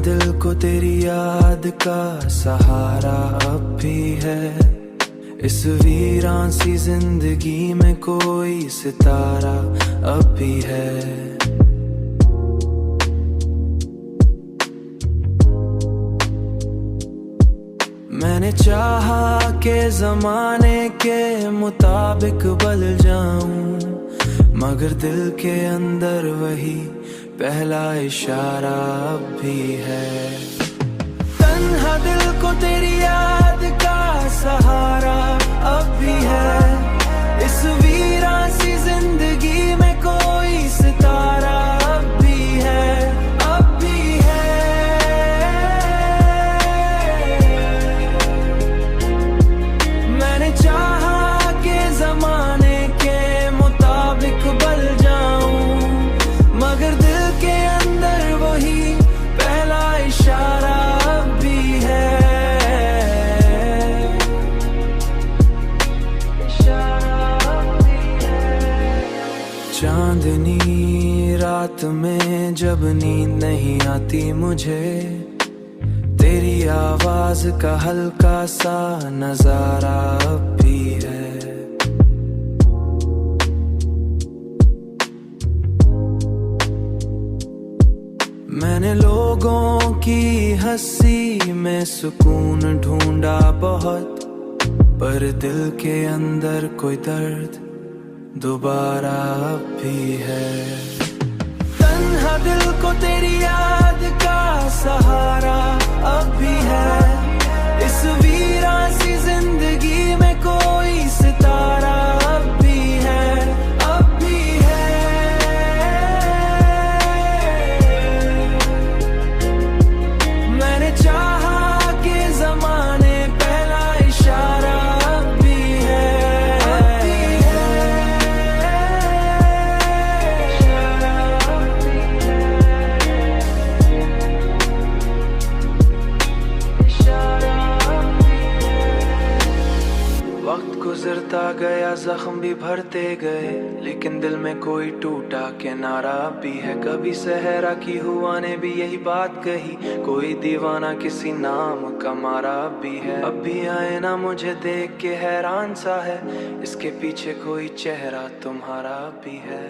दिल को तेरी याद का सहारा अब भी है। इस वीरान सी जिंदगी में कोई सितारा अब भी है। मैंने चाहा के जमाने के मुताबिक बदल जाऊं, मगर दिल के अंदर वही पहला इशारा अब भी है। तन्हा दिल को तेरी याद का सहारा अब भी है। इस वीरान सी जिंदगी में कोई सितारा अब भी है, अब भी है। मैंने चाहा के जमाने के मुताबिक बदल जाऊं, मगर दिल के अंदर वही पहला इशारा अब भी है। चांदनी रात में जब नींद नहीं आती मुझे, तेरी आवाज का हल्का सा नजारा अब भी है। मैंने लोगों की हंसी में सुकून ढूंढा बहुत, पर दिल के अंदर कोई दर्द दोबारा अब भी है। तन्हा दिल को तेरी याद का सहारा अब भी है। इस वीरान सी जिंदगी में कोई सितारा अब भी है, अब भी है। मैंने चाहा के जमाने पहला इशारा अब भी है, अब भी वक्त गुजरता गया, जख्म भी भरते गए, लेकिन दिल में कोई टूटा किनारा भी है। कभी सहरा की हुआ ने भी यही बात कही, कोई दीवाना किसी नाम का मारा भी है। अब भी आए ना मुझे देख के हैरान सा है, इसके पीछे कोई चेहरा तुम्हारा भी है।